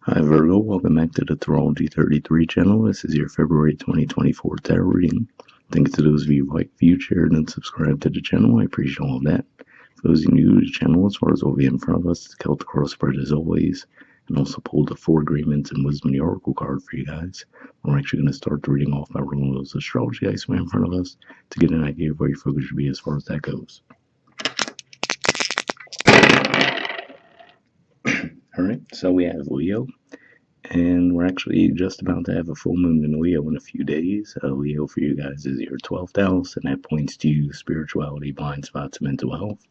Hi Virgo, welcome back to the Astrology 33 channel. This is your February 2024 tarot reading. Thanks to those of you who like, viewed, shared, and subscribed to the channel. I appreciate all of that. For those of you new to the channel, as far as what we have in front of us, the Celtic Cross spread as always, and also pulled the 4 agreements and wisdom of the oracle card for you guys. We're actually going to start the reading off by rolling those astrology dice we have in front of us to get an idea of where your focus should be as far as that goes. Alright, so we have Leo. And we're actually just about to have a full moon in Leo in a few days. Leo for you guys is your 12th house, and that points to spirituality, blind spots, mental health.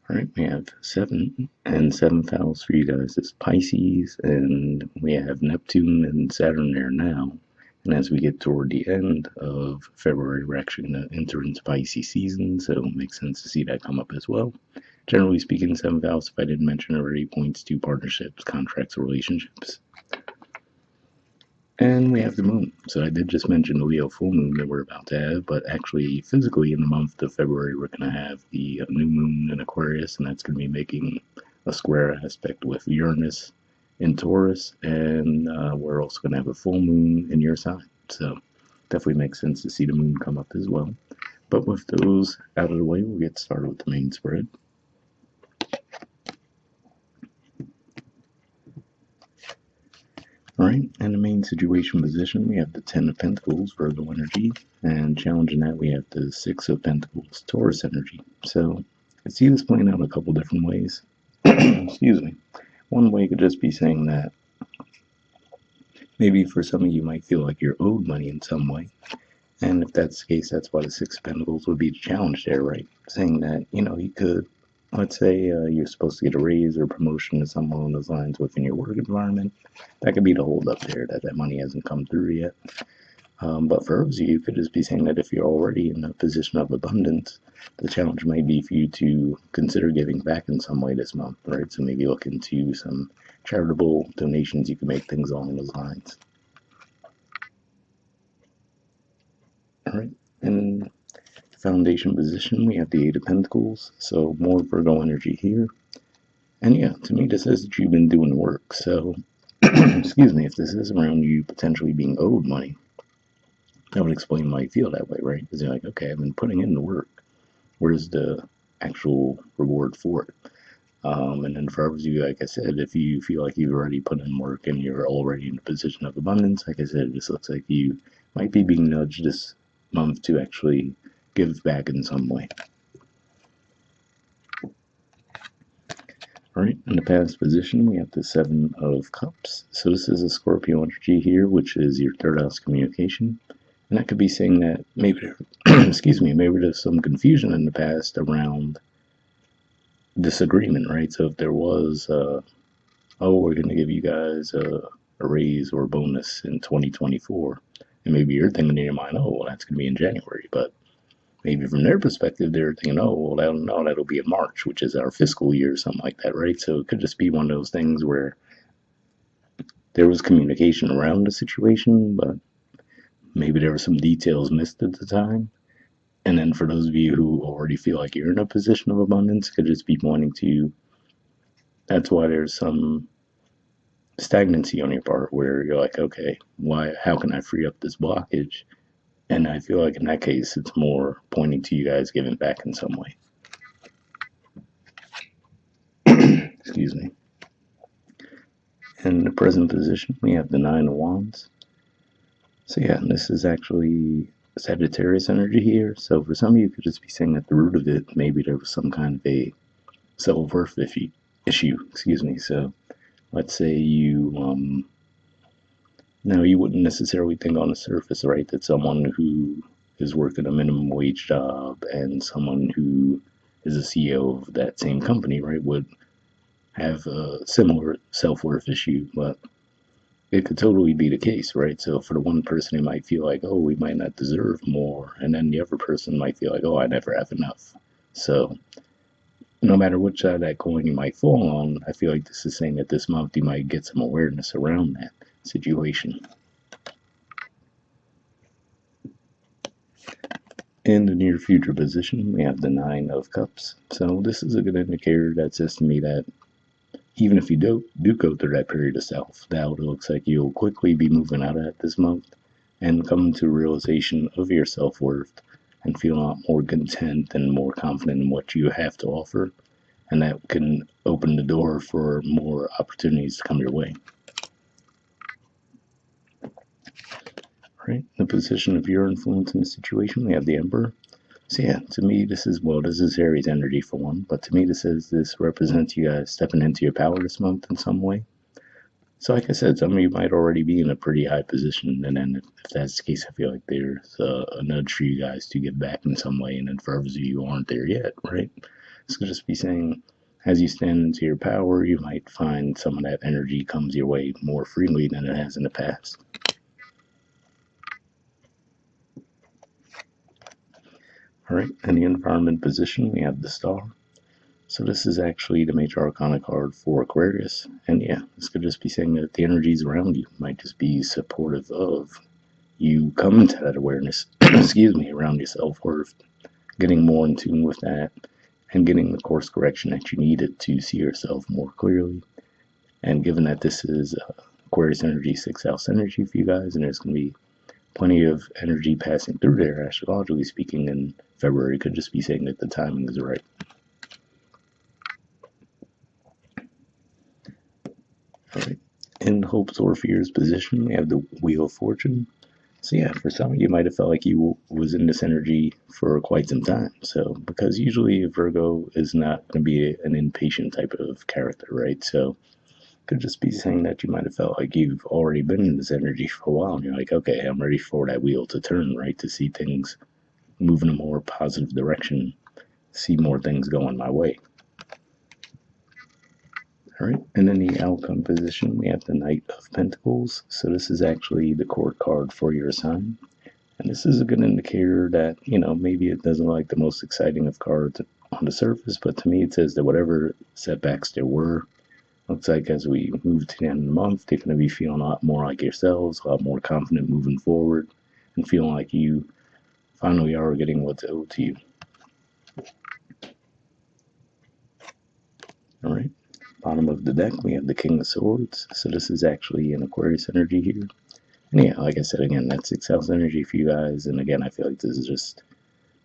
Alright, we have 7, and 7th house for you guys is Pisces, and we have Neptune and Saturn there now. And as we get toward the end of February, we're actually going to enter into Pisces season, so it makes sense to see that come up as well. Generally speaking, 7th house, if I didn't mention already, points to partnerships, contracts, or relationships. And we have the moon. So I did just mention the Leo full moon that we're about to have, but actually physically in the month of February, we're going to have the new moon in Aquarius, and that's going to be making a square aspect with Uranus in Taurus, and we're also going to have a full moon in your sign. So definitely makes sense to see the moon come up as well. But with those out of the way, we'll get started with the main spread. Alright, and the main situation position, we have the 10 of Pentacles, Virgo energy, and challenging that, we have the 6 of Pentacles, Taurus energy. So, I see this playing out a couple different ways. Excuse me. One way could just be saying that maybe for some of you might feel like you're owed money in some way. And if that's the case, that's why the 6 of Pentacles would be the challenge there, right? Saying that, you could, let's say you're supposed to get a raise or promotion or something along those lines within your work environment. That could be the hold up there, that money hasn't come through yet. But for others of you, could just be saying that if you're already in a position of abundance, the challenge might be for you to consider giving back in some way this month, right? So maybe look into some charitable donations you can make, things along those lines. All right, and foundation position, we have the 8 of Pentacles, so more Virgo energy here. And yeah, to me, this says that you've been doing the work. So, excuse me, if this is around you potentially being owed money, that would explain why you feel that way, right? Because you're like, okay, I've been putting in the work. Where's the actual reward for it? And then for others of you, like I said, if you feel like you've already put in work and you're already in a position of abundance, like I said, it just looks like you might be being nudged this month to actually give back in some way. Alright, in the past position, we have the 7 of Cups. So this is a Scorpio energy here, which is your 3rd house communication. And that could be saying that maybe there, excuse me, maybe there's some confusion in the past around disagreement, right? So if there was, oh, we're going to give you guys a raise or a bonus in 2024, and maybe you're thinking in your mind, oh, well, that's going to be in January, but maybe from their perspective, they're thinking, oh, well, that'll be in March, which is our fiscal year or something like that, right? So it could just be one of those things where there was communication around the situation, but maybe there were some details missed at the time. And then for those of you who already feel like you're in a position of abundance, it could just be pointing to, that's why there's some stagnancy on your part where you're like, okay, how can I free up this blockage? And I feel like in that case, it's more pointing to you guys giving back in some way. Excuse me. In the present position, we have the 9 of Wands. So yeah, this is actually Sagittarius energy here. So for some of you, it could just be saying at the root of it, maybe there was some kind of a self-worth issue. Excuse me. So let's say you, now you wouldn't necessarily think on the surface, right, that someone who is working a minimum wage job and someone who is a CEO of that same company, right, would have a similar self-worth issue, but it could totally be the case, right? So for the one person, it might feel like, oh, we might not deserve more, and then the other person might feel like, oh, I never have enough. So no matter which side of that coin you might fall on, I feel like this is saying that this month you might get some awareness around that situation. In the near future position, we have the 9 of Cups. So this is a good indicator that says to me that even if you do go through that period of self-doubt, it looks like you'll quickly be moving out of it this month and come to a realization of your self-worth and feel a lot more content and more confident in what you have to offer. And that can open the door for more opportunities to come your way. Right? The position of your influence in the situation, we have the Emperor. So yeah, to me, this is Aries energy for one, but to me, this represents you guys stepping into your power this month in some way. So like I said, some of you might already be in a pretty high position, and then if that's the case, I feel like there's a nudge for you guys to get back in some way, and then for others of you who aren't there yet, right? This could just be saying, as you stand into your power, you might find some of that energy comes your way more freely than it has in the past. All right, in the environment position, we have the Star. So this is actually the major arcana card for Aquarius. And yeah, this could just be saying that the energies around you might just be supportive of you coming to that awareness, excuse me, around your self-worth, getting more in tune with that, and getting the course correction that you needed to see yourself more clearly. And given that this is Aquarius energy, 6th house energy for you guys, and there's going to be plenty of energy passing through there, astrologically speaking, in February, could just be saying that the timing is right. All right. In hopes or fears position, we have the Wheel of Fortune. So yeah, for some you might have felt like you was in this energy for quite some time. So because usually Virgo is not going to be an impatient type of character, right? So could just be saying that you might have felt like you've already been in this energy for a while, and you're like, okay, I'm ready for that wheel to turn, right? To see things move in a more positive direction, see more things going my way. All right, and in the outcome position, we have the Knight of Pentacles. So this is actually the court card for your sign. And this is a good indicator that, maybe it doesn't like the most exciting of cards on the surface, but to me it says that whatever setbacks there were, looks like as we move to the end of the month, they're going to be feeling a lot more like yourselves, a lot more confident moving forward, and feeling like you finally are getting what's owed to you. All right. Bottom of the deck, we have the King of Swords. So this is actually an Aquarius energy here. And yeah, like I said, again, that's 6th house energy for you guys. And again, I feel like this is just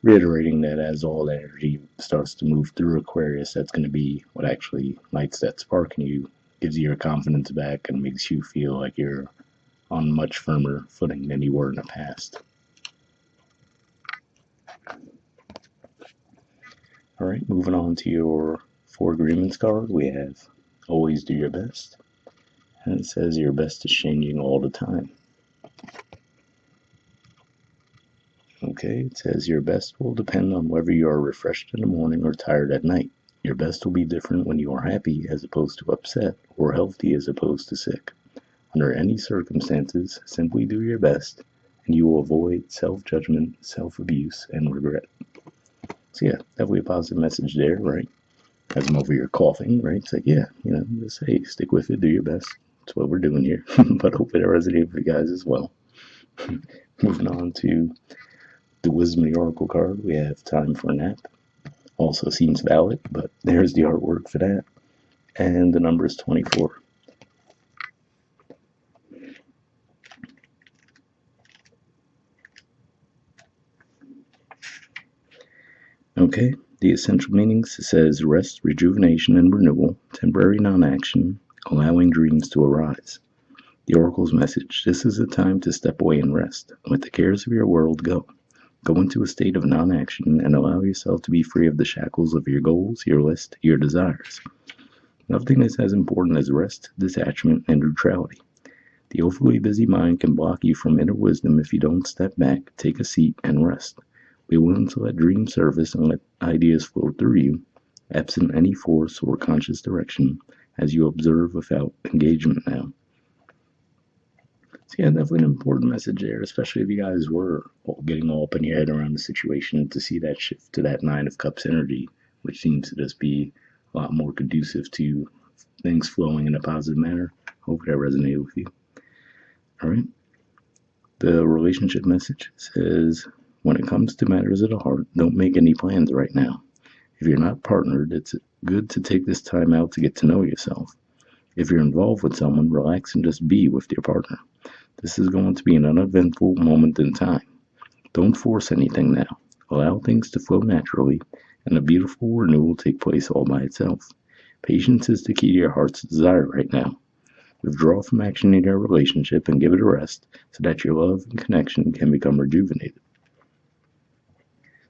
reiterating that as all energy starts to move through Aquarius, that's going to be what actually lights that spark in you, gives you your confidence back, and makes you feel like you're on much firmer footing than you were in the past. All right, moving on to your 4 agreements card, we have always do your best. And it says your best is changing all the time. Okay, it says your best will depend on whether you are refreshed in the morning or tired at night. Your best will be different when you are happy as opposed to upset, or healthy as opposed to sick. Under any circumstances, simply do your best, and you will avoid self-judgment, self-abuse, and regret. So yeah, definitely a positive message there, right? As I'm over here coughing, right? It's like, yeah, just hey, stick with it, do your best. That's what we're doing here. But hopefully that resonated with you guys as well. Moving on to the Wisdom of the Oracle card, we have Time for a Nap. Also seems valid, but there's the artwork for that. And the number is 24. Okay, the essential meanings, it says rest, rejuvenation, and renewal, temporary non-action, allowing dreams to arise. The Oracle's message, this is a time to step away and rest. Let the cares of your world go. Go into a state of non-action and allow yourself to be free of the shackles of your goals, your list, your desires. Nothing is as important as rest, detachment, and neutrality. The overly busy mind can block you from inner wisdom if you don't step back, take a seat, and rest. Be willing to let dreams surface and let ideas flow through you, absent any force or conscious direction, as you observe without engagement now. So yeah, definitely an important message there, especially if you guys were getting all up in your head around the situation, to see that shift to that 9 of Cups energy, which seems to just be a lot more conducive to things flowing in a positive manner. Hope that resonated with you. All right. The relationship message says, when it comes to matters of the heart, don't make any plans right now. If you're not partnered, it's good to take this time out to get to know yourself. If you're involved with someone, relax and just be with your partner. This is going to be an uneventful moment in time. Don't force anything now. Allow things to flow naturally, and a beautiful renewal will take place all by itself. Patience is the key to your heart's desire right now. Withdraw from action in your relationship and give it a rest so that your love and connection can become rejuvenated.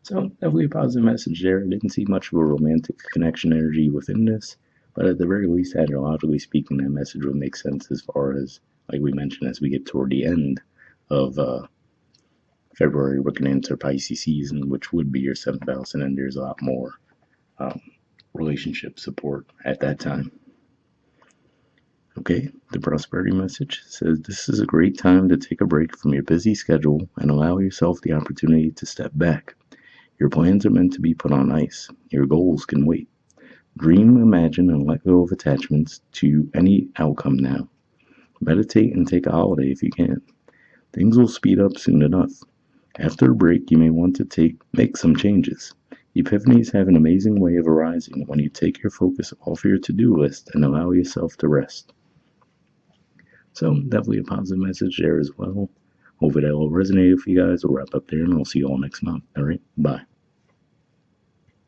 So, definitely a positive message there. I didn't see much of a romantic connection energy within this, but at the very least, astrologically speaking, that message would make sense as far as, like we mentioned, as we get toward the end of February, looking into Pisces season, which would be your seventh house, and then there's a lot more um, relationship support at that time. Okay, the prosperity message says this is a great time to take a break from your busy schedule and allow yourself the opportunity to step back. Your plans are meant to be put on ice. Your goals can wait. Dream, imagine, and let go of attachments to any outcome now. Meditate and take a holiday if you can. Things will speed up soon enough. After a break, you may want to make some changes. Epiphanies have an amazing way of arising when you take your focus off your to-do list and allow yourself to rest. So, definitely a positive message there as well. Hopefully that will resonate with you guys. We'll wrap up there and I'll see you all next month. All right, bye.